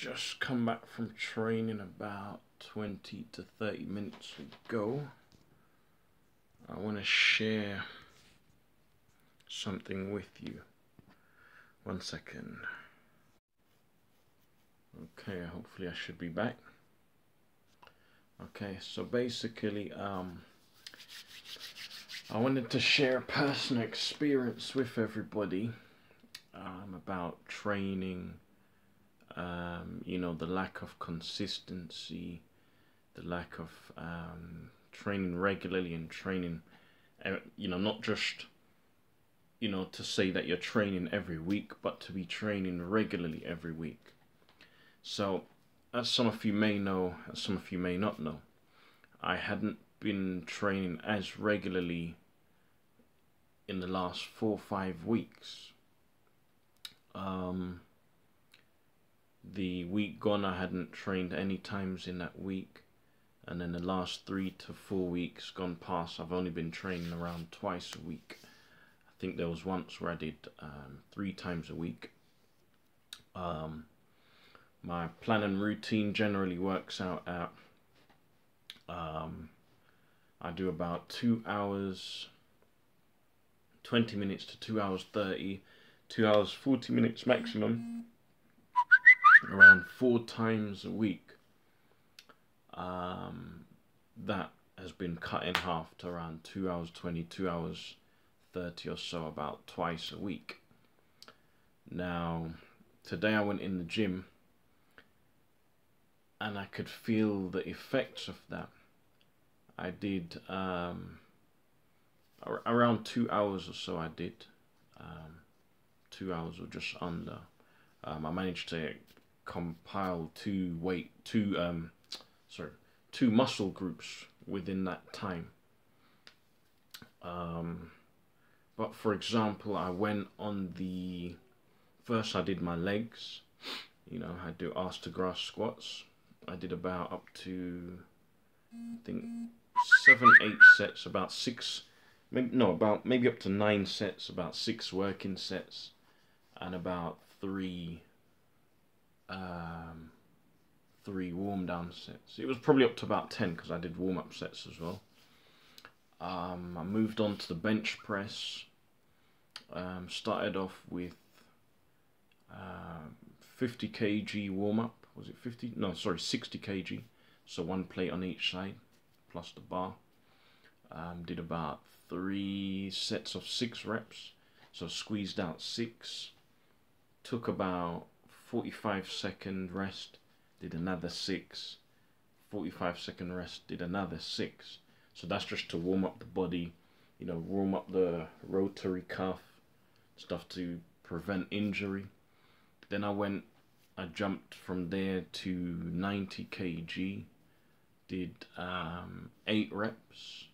just come back from training about 20 to 30 minutes ago. I want to share something with you. 1 second. Okay, hopefully I should be back. Okay, so basically I wanted to share a personal experience with everybody about training. You know, the lack of consistency, the lack of training regularly, and training, you know, not just, you know, to say that you're training every week, but to be training regularly every week. So, as some of you may know, as some of you may not know, I hadn't been training as regularly in the last 4 or 5 weeks. The week gone, I hadn't trained any times in that week, and then the last 3 to 4 weeks gone past, I've only been training around twice a week. I think there was once where I did 3 times a week. My plan and routine generally works out at I do about 2 hours 20 minutes to 2 hours 30, 2 hours 40 minutes maximum, around 4 times a week. That has been cut in half to around 2 hours 20, 2 hours 30 or so, about twice a week. Now, today I went in the gym and I could feel the effects of that. I did around 2 hours or so. I did 2 hours or just under. I managed to compile two muscle groups within that time. But for example, I went on first I did my legs. You know, I do arse to grass squats. I did about up to, I think, 7, 8 sets, about 6, maybe up to 9 sets, about 6 working sets, and about 3 warm down sets. It was probably up to about 10 because I did warm up sets as well. I moved on to the bench press. Started off with 50 kg warm up. Was it 50? No, sorry, 60 kg. So 1 plate on each side, plus the bar. Did about 3 sets of 6 reps. So squeezed out 6. Took about 45-second rest. Did another 6. 45-second rest. Did another 6. So that's just to warm up the body. You know, warm up the rotary cuff, stuff to prevent injury. Then I jumped from there to 90 kg, did 8 reps.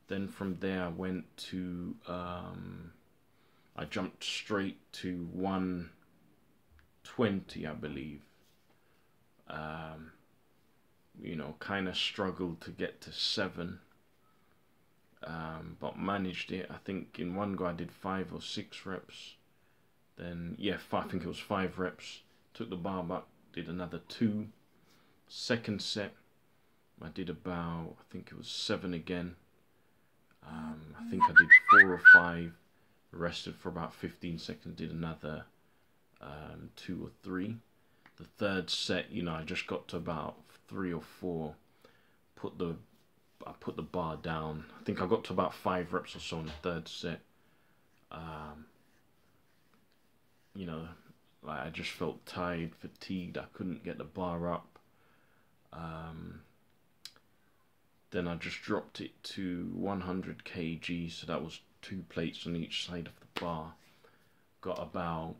Then from there I went to, I jumped straight to 120, I believe. You know, kind of struggled to get to 7. But managed it. I think in one go I did 5 or 6 reps. Then, yeah, I think it was 5 reps. Took the bar back, did another 2. Second set, I did about, I think it was 7 again. I think I did 4 or 5. Rested for about 15 seconds, did another 2 or 3. The third set, you know, I just got to about 3 or 4. I put the bar down. I think I got to about 5 reps or so in the third set. You know, like I just felt tired, fatigued. I couldn't get the bar up. Then I just dropped it to 100 kg. So that was 2 plates on each side of the bar. Got about,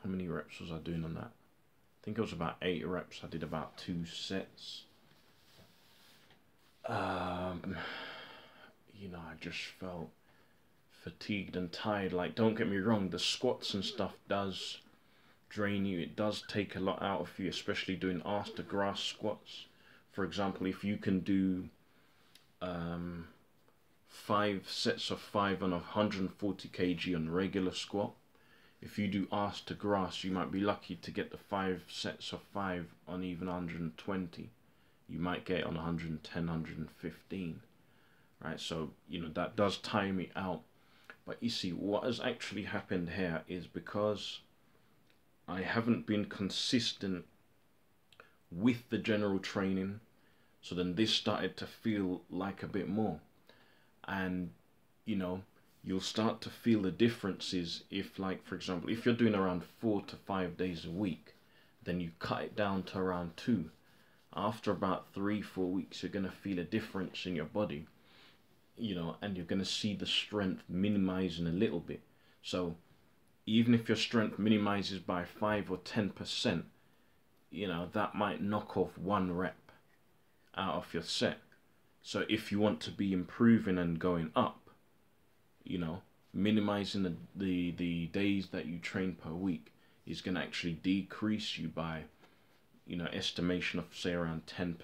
how many reps was I doing on that? I think it was about 8 reps. I did about 2 sets. You know, I just felt fatigued and tired. Like, don't get me wrong, the squats and stuff does drain you. It does take a lot out of you, especially doing arse to grass squats. For example, if you can do 5 sets of 5 on 140 kg on regular squat, if you do arse to grass, you might be lucky to get the 5 sets of 5 on even 120. You might get it on 110, 115, right? So, you know, that does tire me out. But you see, what has actually happened here is because I haven't been consistent with the general training, so then this started to feel like a bit more. And, you know, you'll start to feel the differences if, like, for example, if you're doing around 4 to 5 days a week, then you cut it down to around 2. After about 3-4 weeks, you're going to feel a difference in your body, you know, and you're going to see the strength minimizing a little bit. So even if your strength minimizes by 5 or 10%, you know, that might knock off 1 rep out of your set. So if you want to be improving and going up, you know, minimizing the days that you train per week is going to actually decrease you by, you know, estimation of say around 10%,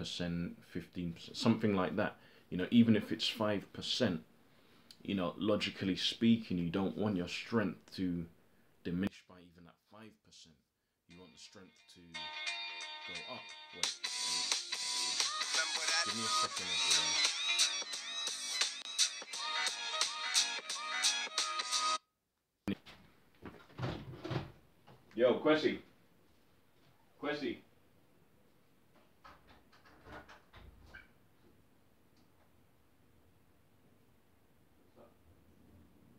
15%, something like that. You know, even if it's 5%, you know, logically speaking, you don't want your strength to diminish by even that 5%. You want the strength to go up. Wait, give me a second, everyone. Yo, Quessy. Quessy.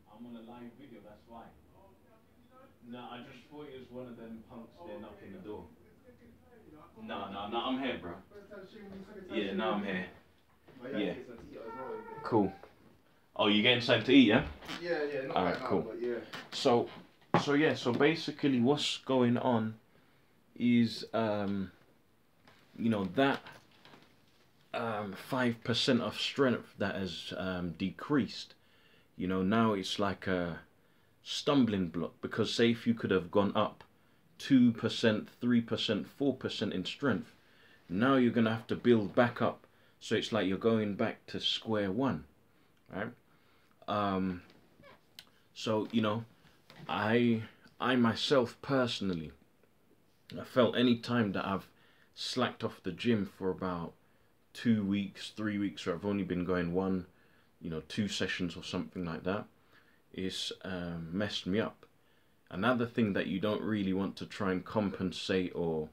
I'm on a live video, that's why. No, I just thought it was one of them punks there knocking the door. No, I'm here, bro. Yeah, no, I'm here. Yeah. Cool. Oh, you getting something to eat, yeah? Yeah, not Alright, right now, cool. but yeah. So basically what's going on is, you know, that 5% of strength that has decreased, you know, now it's like a stumbling block, because say if you could have gone up 2%, 3%, 4% in strength, now you're going to have to build back up. So it's like you're going back to square one, right? So, you know, I myself personally, I felt any time that I've slacked off the gym for about 2 weeks, 3 weeks, or I've only been going 1, you know, 2 sessions or something like that, it's messed me up. Another thing that you don't really want to try and compensate or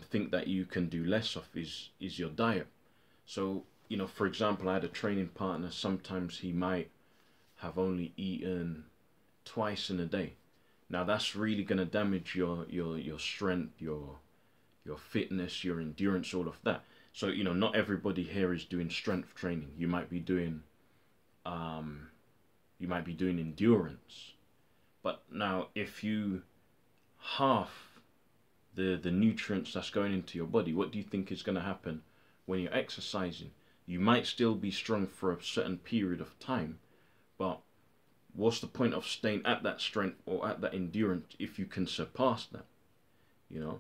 think that you can do less of is your diet. So, you know, for example, I had a training partner, sometimes he might have only eaten twice in a day. Now that's really going to damage your strength, your fitness, your endurance, all of that. So, you know, not everybody here is doing strength training. You might be doing endurance. But now if you half the nutrients that's going into your body, what do you think is going to happen when you're exercising? You might still be strong for a certain period of time, but what's the point of staying at that strength or at that endurance if you can surpass that? You know,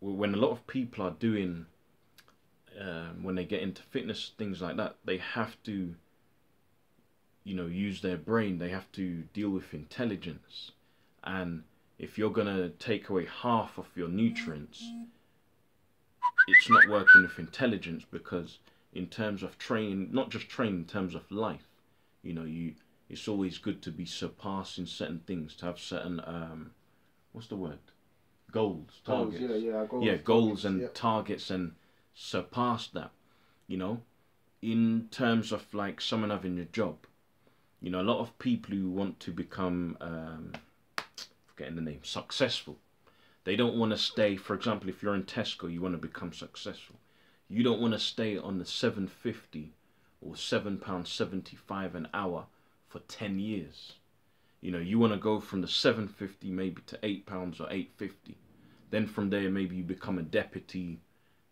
when a lot of people are doing, when they get into fitness, things like that, they have to, you know, use their brain. They have to deal with intelligence. And if you're going to take away half of your nutrients, it's not working with intelligence, because in terms of training, not just training, in terms of life, you know, it's always good to be surpassing certain things, to have certain, what's the word? Goals, targets. Goals and targets, and surpass that, you know. In terms of like someone having a job, you know, a lot of people who want to become, forgetting the name, successful, they don't want to stay, for example, if you're in Tesco, you want to become successful. You don't want to stay on the £7.50 or £7.75 an hour for 10 years. You know, you want to go from the £7.50 maybe to £8 or £8.50. Then from there, maybe you become a deputy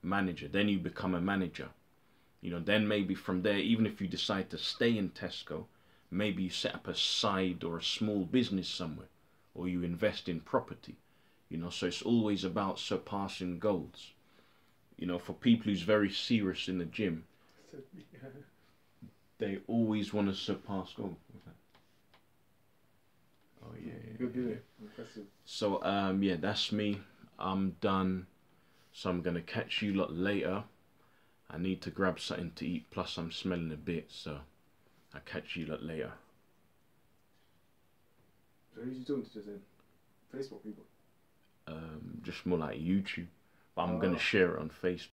manager. Then you become a manager. You know, then maybe from there, even if you decide to stay in Tesco, maybe you set up a side or a small business somewhere, or you invest in property. You know, so it's always about surpassing goals. You know, for people who's very serious in the gym, they always want to surpass goals. Oh yeah. Good, didn't it? Impressive. So yeah, that's me. I'm done. So I'm gonna catch you lot later. I need to grab something to eat. Plus I'm smelling a bit. So I'll catch you lot later. So who's you talking to just then? Facebook people. Just more like YouTube. But I'm Oh. gonna share it on Facebook.